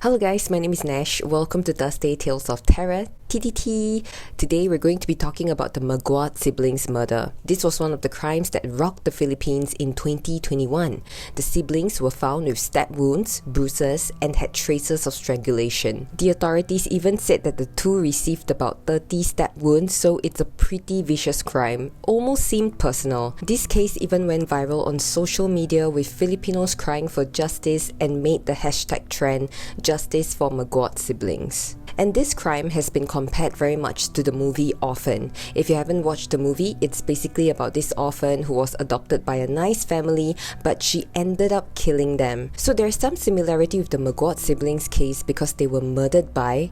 Hello guys, my name is Nash. Welcome to Thursday Tales of Terror, TTT. Today we're going to be talking about the Maguad Siblings Murder. This was one of the crimes that rocked the Philippines in 2021. The siblings were found with stab wounds, bruises, and had traces of strangulation. The authorities even said that the two received about 30 stab wounds, so it's a pretty vicious crime. Almost seemed personal. This case even went viral on social media with Filipinos crying for justice and made the hashtag trend Justice for Maguad Siblings. And this crime has been compared very much to the movie Orphan. If you haven't watched the movie, it's basically about this orphan who was adopted by a nice family, but she ended up killing them. So there's some similarity with the Maguad siblings case because they were murdered by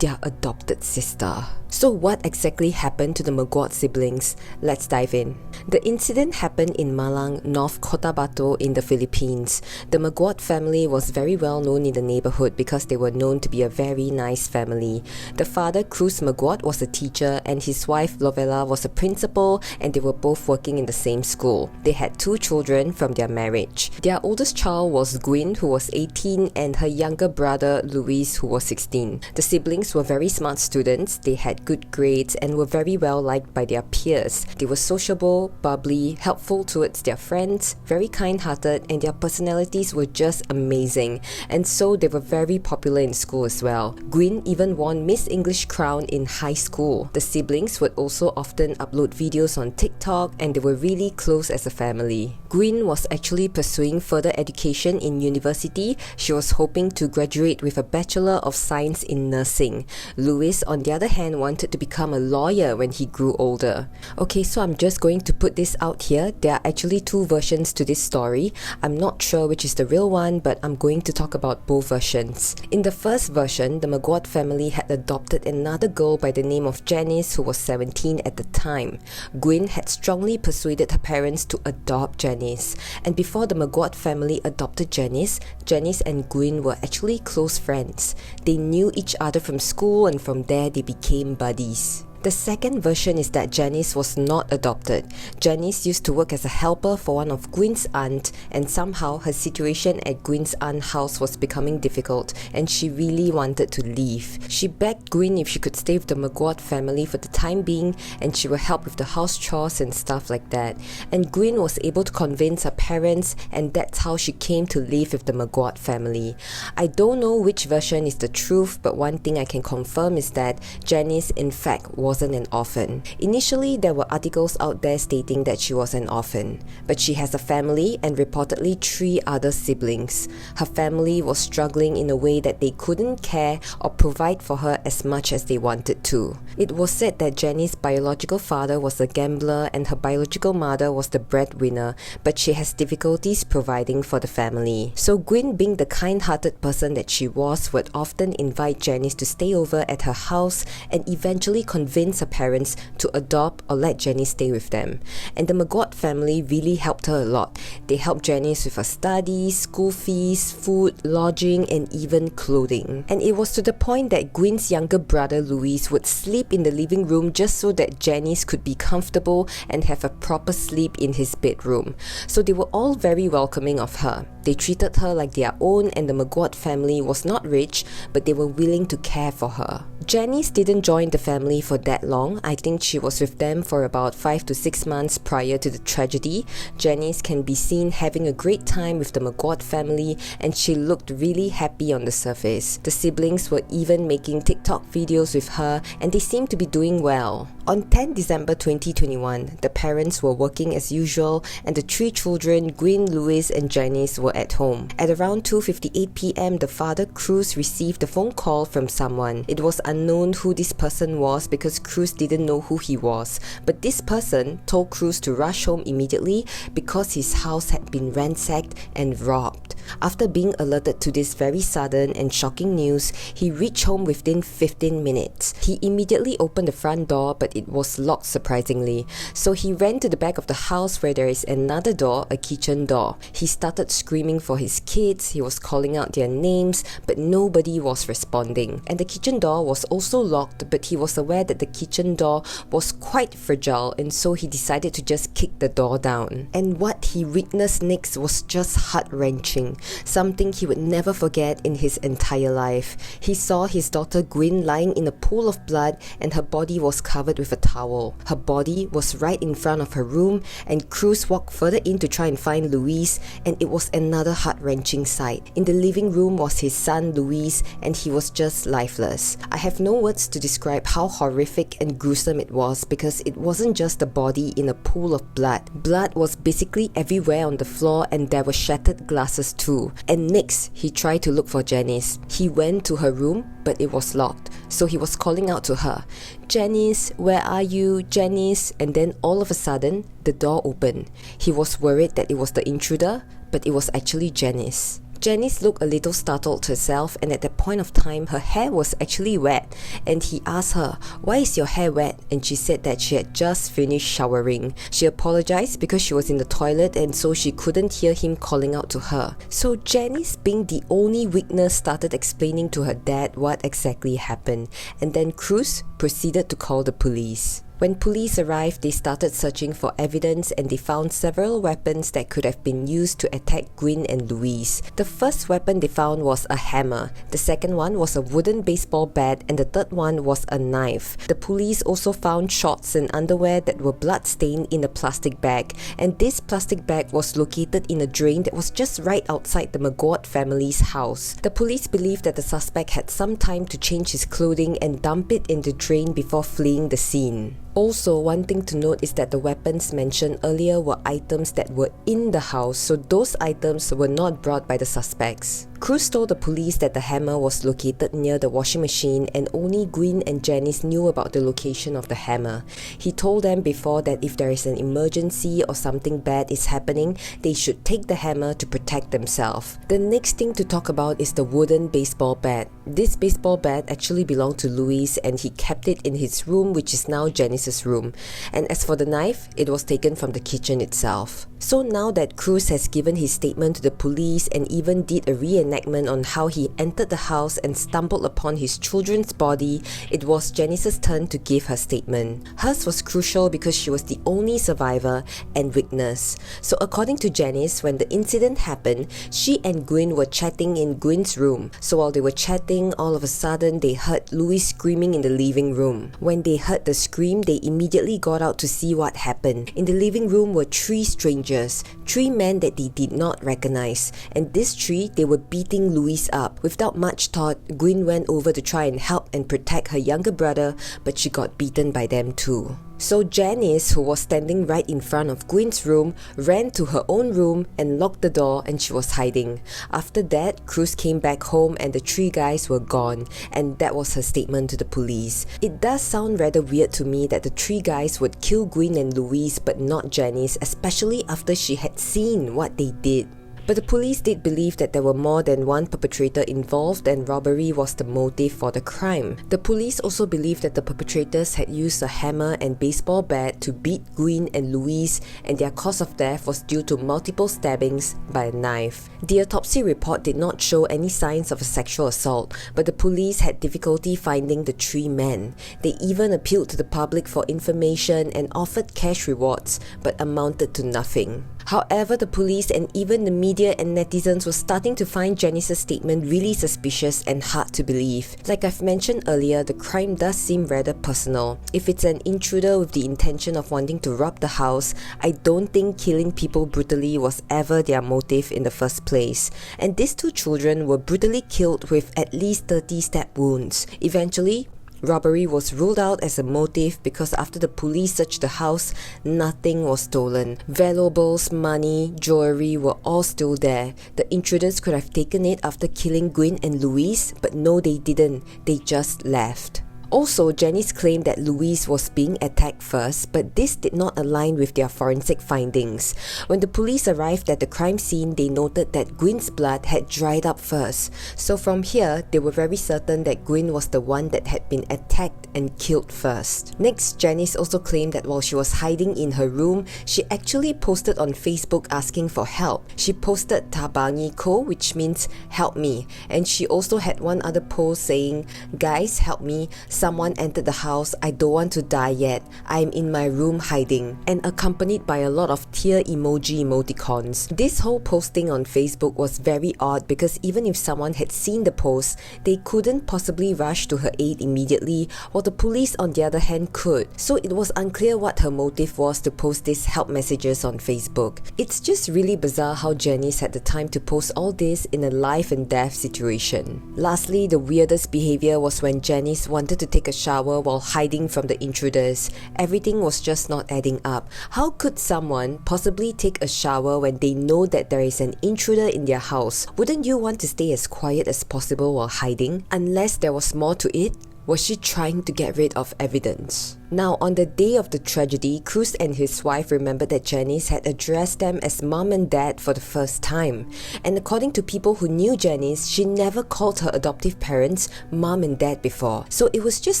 their adopted sister. So what exactly happened to the Maguad siblings? Let's dive in. The incident happened in Malang, North Cotabato in the Philippines. The Maguad family was very well known in the neighborhood because they were known to be a very nice family. The father, Cruz Maguat, was a teacher and his wife, Lovella, was a principal, and they were both working in the same school. They had 2 children from their marriage. Their oldest child was Gwyn, who was 18, and her younger brother, Luis, who was 16. The siblings were very smart students. They had good grades and were very well liked by their peers. They were sociable, bubbly, helpful towards their friends, very kind-hearted, and their personalities were just amazing. And so they were very popular in school as well. Gwyn even won Miss English crown in high school. The siblings would also often upload videos on TikTok, and they were really close as a family. Gwyn was actually pursuing further education in university. She was hoping to graduate with a Bachelor of Science in Nursing. Luis, on the other hand, wanted to become a lawyer when he grew older. Okay, so I'm just going to put this out here. There are actually 2 versions to this story. I'm not sure which is the real one, but I'm going to talk about both versions. In the first version, the Maguat family had adopted another girl by the name of Janice, who was 17 at the time. Gwyn had strongly persuaded her parents to adopt Janice. And before the Maguat family adopted Janice, Janice and Gwyn were actually close friends. They knew each other from school, and from there they became buddies. The second version is that Janice was not adopted. Janice used to work as a helper for one of Gwyn's aunt, and somehow her situation at Gwyn's aunt's house was becoming difficult and she really wanted to leave. She begged Gwyn if she could stay with the Maguat family for the time being, and she would help with the house chores and stuff like that. And Gwyn was able to convince her parents, and that's how she came to live with the Maguat family. I don't know which version is the truth, but one thing I can confirm is that Janice in fact wasn't an orphan. Initially, there were articles out there stating that she was an orphan, but she has a family and reportedly 3 other siblings. Her family was struggling in a way that they couldn't care or provide for her as much as they wanted to. It was said that Jenny's biological father was a gambler and her biological mother was the breadwinner, but she has difficulties providing for the family. So Gwyn, being the kind-hearted person that she was, would often invite Janice to stay over at her house and eventually convince her parents to adopt or let Janice stay with them. And the Maguat family really helped her a lot. They helped Janice with her studies, school fees, food, lodging, and even clothing. And it was to the point that Gwyn's younger brother Luis would sleep in the living room just so that Janice could be comfortable and have a proper sleep in his bedroom. So they were all very welcoming of her. They treated her like their own, and the Maguat family was not rich, but they were willing to care for her. Janice didn't join the family for that long. I think she was with them for about 5 to 6 months prior to the tragedy. Janice can be seen having a great time with the Maguat family, and she looked really happy on the surface. The siblings were even making TikTok videos with her, and they seemed to be doing well. On 10 December 2021, the parents were working as usual, and the 3 children, Gwyn, Luis, and Janice, were at home. At around 2:58 p.m., the father, Cruz, received a phone call from someone. It was unknown who this person was because Cruz didn't know who he was, but this person told Cruz to rush home immediately because his house had been ransacked and robbed. After being alerted to this very sudden and shocking news, he reached home within 15 minutes. He immediately opened the front door, but it was locked surprisingly. So he ran to the back of the house where there is another door, a kitchen door. He started screaming for his kids, he was calling out their names, but nobody was responding. And the kitchen door was also locked, but he was aware that the kitchen door was quite fragile, and so he decided to just kick the door down. And what he witnessed next was just heart-wrenching, something he would never forget in his entire life. He saw his daughter Gwyn lying in a pool of blood and her body was covered with a towel. Her body was right in front of her room, and Cruz walked further in to try and find Luis, and it was another heart-wrenching sight. In the living room was his son Luis, and he was just lifeless. I have no words to describe how horrific and gruesome it was, because it wasn't just a body in a pool of blood. Blood was basically everywhere on the floor, and there were shattered glasses too. And next, he tried to look for Janice. He went to her room, but it was locked. So he was calling out to her, "Janice, where are you, Janice?" And then all of a sudden, the door opened. He was worried that it was the intruder, but it was actually Janice. Janice looked a little startled herself, and at that point of time, her hair was actually wet. And he asked her, "Why is your hair wet?" And she said that she had just finished showering. She apologized because she was in the toilet, and so she couldn't hear him calling out to her. So Janice, being the only witness, started explaining to her dad what exactly happened. And then Cruz proceeded to call the police. When police arrived, they started searching for evidence, and they found several weapons that could have been used to attack Gwyn and Luis. The first weapon they found was a hammer, the second one was a wooden baseball bat, and the third one was a knife. The police also found shorts and underwear that were blood-stained in a plastic bag, and this plastic bag was located in a drain that was just right outside the Maguat family's house. The police believed that the suspect had some time to change his clothing and dump it in the drain before fleeing the scene. Also, one thing to note is that the weapons mentioned earlier were items that were in the house, so those items were not brought by the suspects. Cruz told the police that the hammer was located near the washing machine, and only Gwyn and Janice knew about the location of the hammer. He told them before that if there is an emergency or something bad is happening, they should take the hammer to protect themselves. The next thing to talk about is the wooden baseball bat. This baseball bat actually belonged to Luis, and he kept it in his room, which is now Janice's room. And as for the knife, it was taken from the kitchen itself. So now that Cruz has given his statement to the police and even did a reenactment on how he entered the house and stumbled upon his children's body, it was Janice's turn to give her statement. Hers was crucial because she was the only survivor and witness. So according to Janice, when the incident happened, she and Gwyn were chatting in Gwyn's room. So while they were chatting, all of a sudden they heard Luis screaming in the living room. When they heard the scream, they immediately got out to see what happened. In the living room were three strangers, three men that they did not recognize, and these three, they were beating Luis up. Without much thought, Gwyn went over to try and help and protect her younger brother, but she got beaten by them too. So Janice, who was standing right in front of Gwyn's room, ran to her own room and locked the door, and she was hiding. After that, Cruz came back home and the three guys were gone, and that was her statement to the police. It does sound rather weird to me that the three guys would kill Gwyn and Luis but not Janice, especially after she had seen what they did. But the police did believe that there were more than one perpetrator involved, and robbery was the motive for the crime. The police also believed that the perpetrators had used a hammer and baseball bat to beat Gwyn and Luis, and their cause of death was due to multiple stabbings by a knife. The autopsy report did not show any signs of a sexual assault, but the police had difficulty finding the three men. They even appealed to the public for information and offered cash rewards, but amounted to nothing. However, the police and even the media and netizens were starting to find Janice's statement really suspicious and hard to believe. Like I've mentioned earlier, the crime does seem rather personal. If it's an intruder with the intention of wanting to rob the house, I don't think killing people brutally was ever their motive in the first place. And these two children were brutally killed with at least 30 stab wounds. Eventually, robbery was ruled out as a motive because after the police searched the house, nothing was stolen. Valuables, money, jewelry were all still there. The intruders could have taken it after killing Gwyn and Luis, but no, they didn't. They just left. Also, Janice claimed that Louise was being attacked first, but this did not align with their forensic findings. When the police arrived at the crime scene, they noted that Gwyn's blood had dried up first. So from here, they were very certain that Gwyn was the one that had been attacked and killed first. Next, Janice also claimed that while she was hiding in her room, she actually posted on Facebook asking for help. She posted Tabangi ko, which means help me, and she also had one other post saying, "Guys, help me. Someone entered the house. I don't want to die yet. I'm in my room hiding," and accompanied by a lot of tear emoticons. This whole posting on Facebook was very odd because even if someone had seen the post, they couldn't possibly rush to her aid immediately, while the police on the other hand could. So it was unclear what her motive was to post these help messages on Facebook. It's just really bizarre how Janice had the time to post all this in a life and death situation. Lastly, the weirdest behavior was when Janice wanted to take a shower while hiding from the intruders. Everything was just not adding up. How could someone possibly take a shower when they know that there is an intruder in their house? Wouldn't you want to stay as quiet as possible while hiding? Unless there was more to it? Was she trying to get rid of evidence? Now, on the day of the tragedy, Cruz and his wife remembered that Janice had addressed them as mom and dad for the first time. And according to people who knew Janice, she never called her adoptive parents mom and dad before. So it was just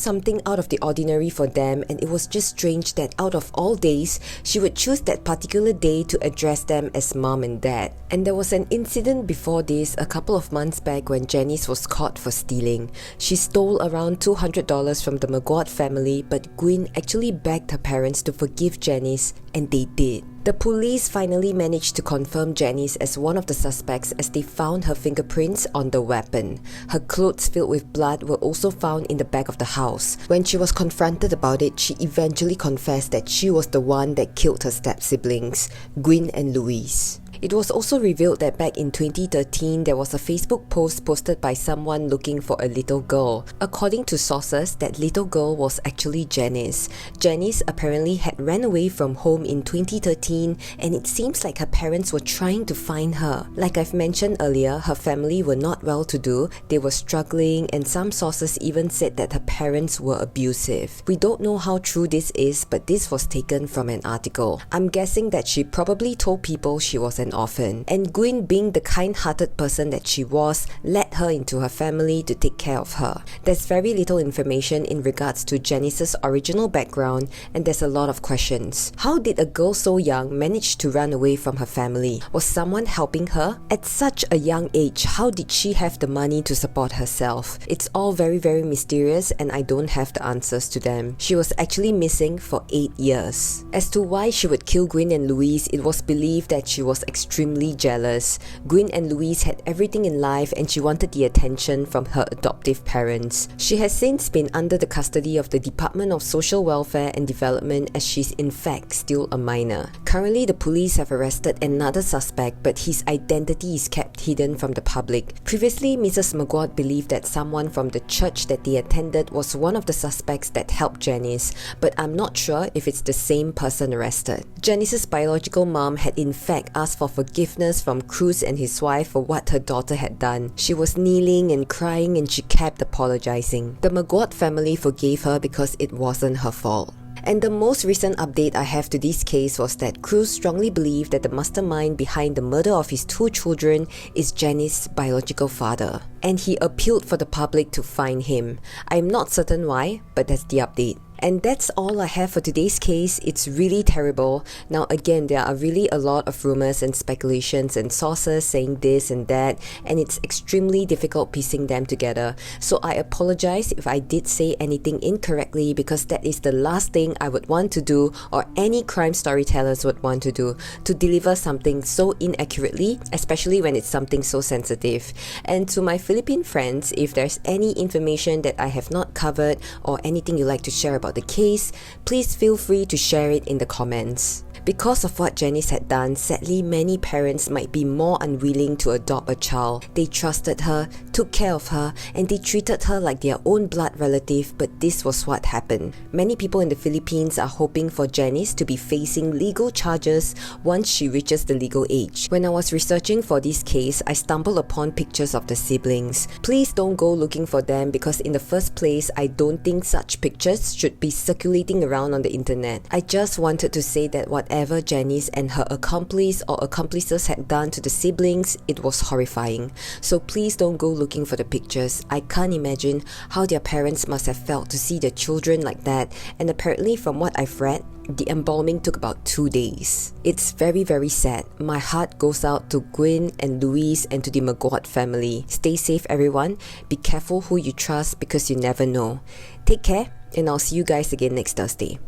something out of the ordinary for them, and it was just strange that out of all days, she would choose that particular day to address them as mom and dad. And there was an incident before this a couple of months back when Janice was caught for stealing. She stole around $200 from the Maguad family, but Gwyn actually begged her parents to forgive Janice, and they did. The police finally managed to confirm Janice as one of the suspects as they found her fingerprints on the weapon. Her clothes filled with blood were also found in the back of the house. When she was confronted about it, she eventually confessed that she was the one that killed her step-siblings, Gwyn and Louise. It was also revealed that back in 2013, there was a Facebook post posted by someone looking for a little girl. According to sources, that little girl was actually Janice. Janice apparently had ran away from home in 2013, and it seems like her parents were trying to find her. Like I've mentioned earlier, her family were not well-to-do, they were struggling, and some sources even said that her parents were abusive. We don't know how true this is, but this was taken from an article. I'm guessing that she probably told people she was an orphan, and Gwyn, being the kind-hearted person that she was, led her into her family to take care of her. There's very little information in regards to Janice's original background, and there's a lot of questions. How did a girl so young manage to run away from her family? Was someone helping her? At such a young age, how did she have the money to support herself? It's all very, very mysterious, and I don't have the answers to them. She was actually missing for 8 years. As to why she would kill Gwyn and Louise, it was believed that she was extremely jealous. Gwyn and Louise had everything in life, and she wanted the attention from her adoptive parents. She has since been under the custody of the Department of Social Welfare and Development, as she's in fact still a minor. Currently, the police have arrested another suspect, but his identity is kept hidden from the public. Previously, Mrs. Maguad believed that someone from the church that they attended was one of the suspects that helped Janice, but I'm not sure if it's the same person arrested. Janice's biological mom had in fact asked for forgiveness from Cruz and his wife for what her daughter had done. She was kneeling and crying, and she kept apologizing. The Maguad family forgave her because it wasn't her fault. And the most recent update I have to this case was that Cruz strongly believed that the mastermind behind the murder of his 2 children is Janice's biological father, and he appealed for the public to find him. I'm not certain why, but that's the update. And that's all I have for today's case. It's really terrible. Now again, there are really a lot of rumors and speculations and sources saying this and that, and it's extremely difficult piecing them together. So I apologize if I did say anything incorrectly, because that is the last thing I would want to do, or any crime storytellers would want to do, to deliver something so inaccurately, especially when it's something so sensitive. And to my Philippine friends, if there's any information that I have not covered or anything you'd like to share about the case, please feel free to share it in the comments. Because of what Janice had done, sadly many parents might be more unwilling to adopt a child. They trusted her, took care of her, and they treated her like their own blood relative, but this was what happened. Many people in the Philippines are hoping for Janice to be facing legal charges once she reaches the legal age. When I was researching for this case, I stumbled upon pictures of the siblings. Please don't go looking for them because in the first place, I don't think such pictures should be circulating around on the internet. I just wanted to say that whatever Janice and her accomplice or accomplices had done to the siblings, it was horrifying. So please don't go looking for the pictures. I can't imagine how their parents must have felt to see their children like that, and apparently from what I've read, the embalming took about 2 days. It's very, very sad. My heart goes out to Gwyn and Louise and to the Maguat family. Stay safe, everyone. Be careful who you trust because you never know. Take care, and I'll see you guys again next Thursday.